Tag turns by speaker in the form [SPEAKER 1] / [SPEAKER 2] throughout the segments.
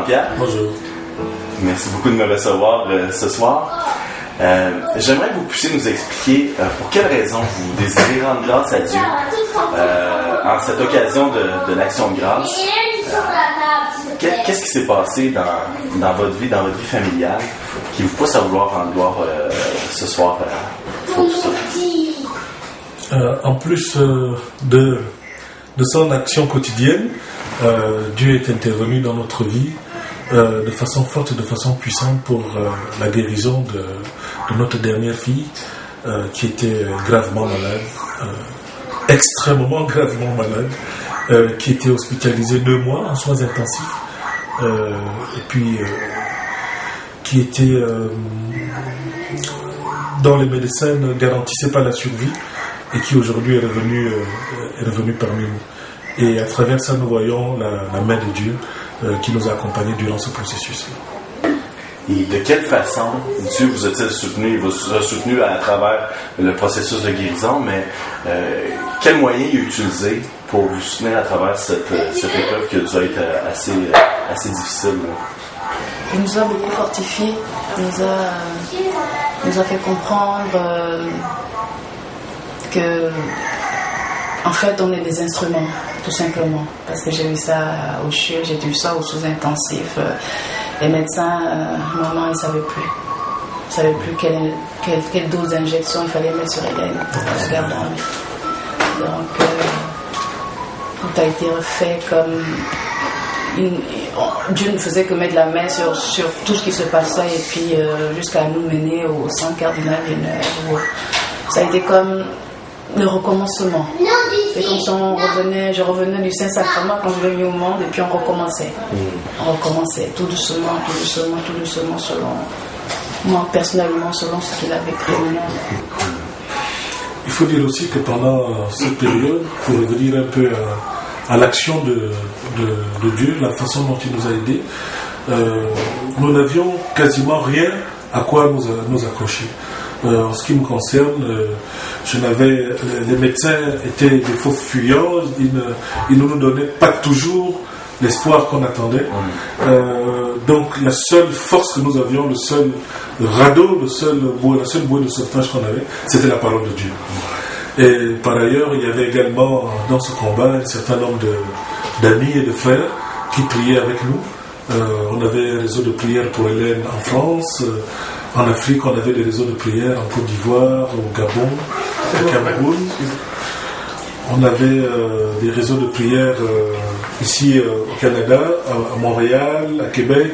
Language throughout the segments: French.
[SPEAKER 1] Jean-Pierre.
[SPEAKER 2] Bonjour.
[SPEAKER 1] Merci beaucoup de me recevoir ce soir. J'aimerais que vous puissiez nous expliquer pour quelles raisons vous désirez rendre grâce à Dieu en cette occasion de l'Action de grâce. Qu'est-ce qui s'est passé dans votre vie familiale qui vous pousse à vouloir rendre gloire ce soir pour tout ça?
[SPEAKER 2] En plus de son action quotidienne, Dieu est intervenu dans notre vie de façon forte et de façon puissante pour la guérison de notre dernière fille qui était gravement malade, extrêmement gravement malade, qui était hospitalisée 2 mois en soins intensifs et puis qui était dont les médecins ne garantissaient pas la survie et qui aujourd'hui est revenu parmi nous. Et à travers ça, nous voyons la main de Dieu qui nous a accompagnés durant ce processus-là.
[SPEAKER 1] Et de quelle façon Dieu vous a-t-il soutenu? Il vous a soutenu à travers le processus de guérison, mais quels moyens il a utilisé pour vous soutenir à travers cette épreuve qui a dû être assez difficile? Là?
[SPEAKER 3] Il nous a beaucoup fortifiés, il nous a fait comprendre que, en fait, on est des instruments, tout simplement. Parce que j'ai vu ça au CHU, j'ai vu ça au sous-intensif. Les médecins, maman, ils ne savaient plus. Ils ne savaient plus quelle dose d'injection il fallait mettre sur Hélène pour la garder en vie. Donc, tout a été refait comme... Dieu ne faisait que mettre la main sur tout ce qui se passait et puis jusqu'à nous mener au centre cardinal Villeneuve. Ça a été comme le recommencement. C'est comme si je revenais du Saint-Sacrement quand je l'ai mis au monde et puis on recommençait. On recommençait tout doucement, selon moi personnellement, selon ce qu'il avait créé.
[SPEAKER 2] Il faut dire aussi que pendant cette période, pour revenir un peu à l'action de Dieu, la façon dont il nous a aidés, nous n'avions quasiment rien à quoi nous accrocher. En ce qui me concerne, les médecins étaient des faux fuyants, ils ne nous donnaient pas toujours l'espoir qu'on attendait. Donc la seule force que nous avions, le seul radeau, la seule bouée de sauvetage qu'on avait, c'était la parole de Dieu. Et par ailleurs, il y avait également dans ce combat un certain nombre d'amis et de frères qui priaient avec nous. On avait un réseau de prière pour Hélène en France. En Afrique, on avait des réseaux de prière en Côte d'Ivoire, au Gabon, au Cameroun. On avait des réseaux de prière ici au Canada, à Montréal, à Québec,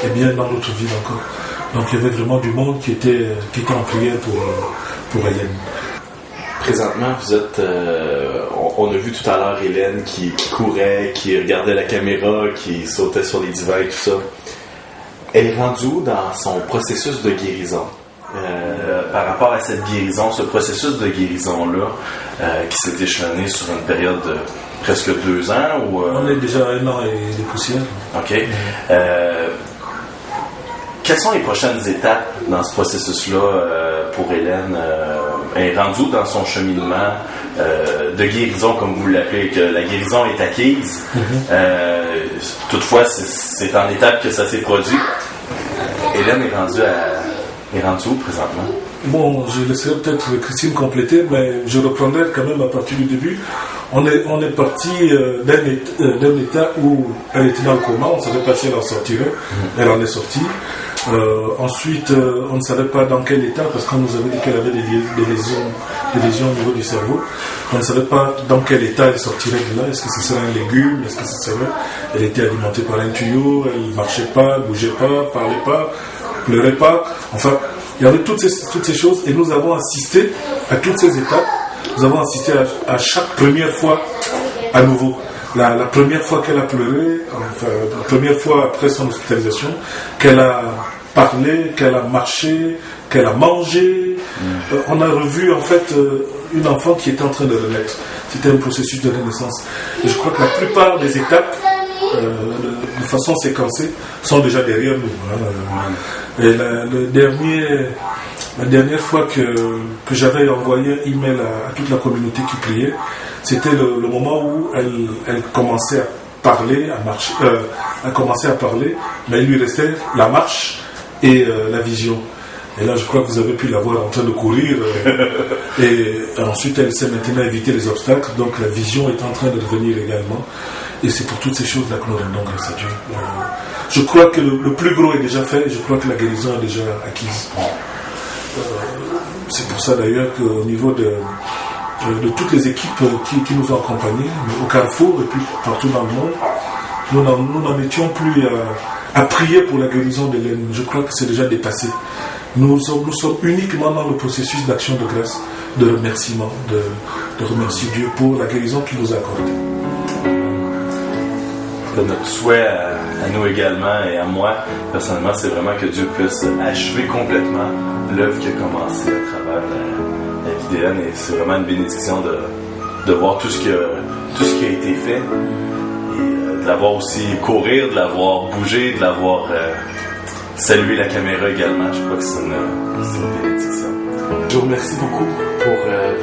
[SPEAKER 2] et bien dans d'autres villes encore. Donc il y avait vraiment du monde qui était en prière pour Hélène.
[SPEAKER 1] Présentement, vous êtes... on a vu tout à l'heure Hélène qui courait, qui regardait la caméra, qui sautait sur les divans et tout ça. Elle est rendue où dans son processus de guérison? Par rapport à cette guérison, ce processus de guérison-là, qui s'est échelonné sur une période de presque 2 ans?
[SPEAKER 2] On est déjà 1 an et des poussières.
[SPEAKER 1] OK. Quelles sont les prochaines étapes dans ce processus-là pour Hélène? Elle est rendue dans son cheminement de guérison, comme vous l'appelez, que la guérison est acquise. Toutefois, c'est en étape que ça s'est produit. Hélène est rendue où présentement?
[SPEAKER 2] Bon, je laisserai peut-être Christine compléter, mais je reprendrai quand même à partir du début. On est parti d'un état où elle était dans le coma, on ne savait pas si elle en sortirait. Elle en est sortie. Ensuite, on ne savait pas dans quel état, parce qu'on nous avait dit qu'elle avait des lésions au niveau du cerveau. On ne savait pas dans quel état elle sortirait de là. Est-ce que ce serait un légume? Est-ce que ce serait... Elle était alimentée par un tuyau, elle ne marchait pas, ne bougeait pas, parlait pas, pleurait pas. Enfin, il y avait toutes ces choses et nous avons assisté à toutes ces étapes. Nous avons assisté à chaque première fois à nouveau. La première fois qu'elle a pleuré, enfin, la première fois après son hospitalisation, qu'elle a parlé, qu'elle a marché, qu'elle a mangé. On a revu en fait une enfant qui était en train de renaître. C'était un processus de renaissance. Et je crois que la plupart des étapes, de façon séquencée, sont déjà derrière nous. Et la dernière fois que j'avais envoyé un email à toute la communauté qui priait, c'était le moment où elle commençait parler, à marcher, a commencé à parler, mais il lui restait la marche et la vision. Et là, je crois que vous avez pu la voir en train de courir. Et ensuite, elle s'est maintenant à éviter les obstacles. Donc, la vision est en train de revenir également. Et c'est pour toutes ces choses-là que nous rendons grâce à Dieu. Je crois que le plus gros est déjà fait. Je crois que la guérison est déjà acquise. C'est pour ça d'ailleurs qu'au niveau de toutes les équipes qui nous ont accompagnés, au Carrefour et puis partout dans le monde, nous n'en étions plus à prier pour la guérison d'Hélène. Je crois que c'est déjà dépassé. Nous sommes uniquement dans le processus d'action de grâce, de remerciement, de remercier Dieu pour la guérison qu'il nous a accordée.
[SPEAKER 4] Notre souhait à nous également et à moi, personnellement, c'est vraiment que Dieu puisse achever complètement l'œuvre qui a commencé à travers la vie d'Hélène. Et c'est vraiment une bénédiction de voir tout ce qui a été fait et de l'avoir aussi courir, de l'avoir bougé, de l'avoir salué la caméra également. Je crois que c'est une bénédiction.
[SPEAKER 1] Je vous remercie beaucoup pour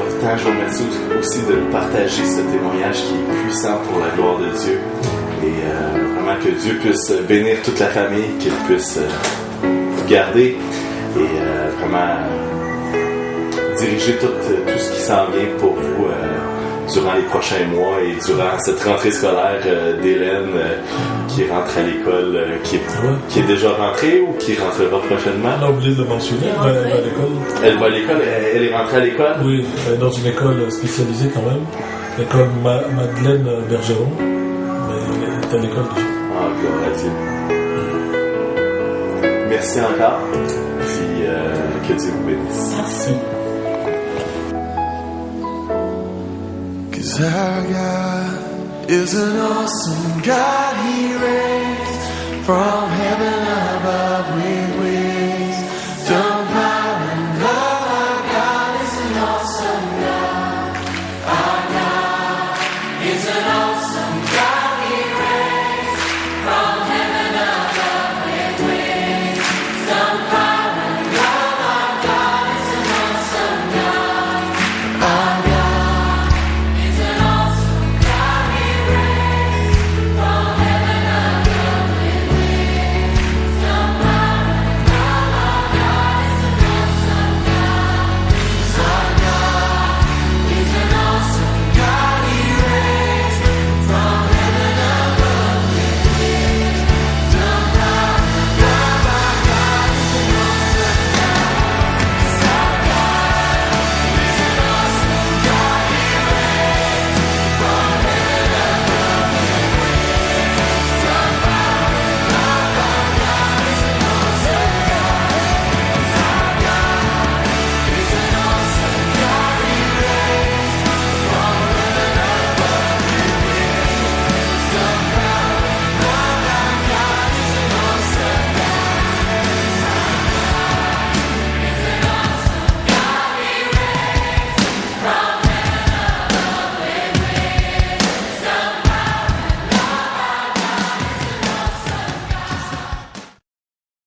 [SPEAKER 1] votre temps. Je vous remercie aussi de partager ce témoignage qui est puissant pour la gloire de Dieu. Et vraiment que Dieu puisse bénir toute la famille, qu'il puisse vous garder et vraiment diriger tout ce qui s'en vient pour vous durant les prochains mois et durant cette rentrée scolaire d'Hélène qui rentre à l'école, qui est déjà rentrée ou qui rentrera prochainement.
[SPEAKER 2] On a oublié de le mentionner, elle va à l'école.
[SPEAKER 1] Elle va à l'école, elle est rentrée à l'école?
[SPEAKER 2] Oui, elle est dans une école spécialisée quand même, l'école Madeleine Bergeron, mais elle est à l'école déjà.
[SPEAKER 1] Ah, gloire à Dieu. Merci encore, puis que Dieu vous bénisse.
[SPEAKER 2] Merci.
[SPEAKER 5] Our God is an awesome God. He reigns from heaven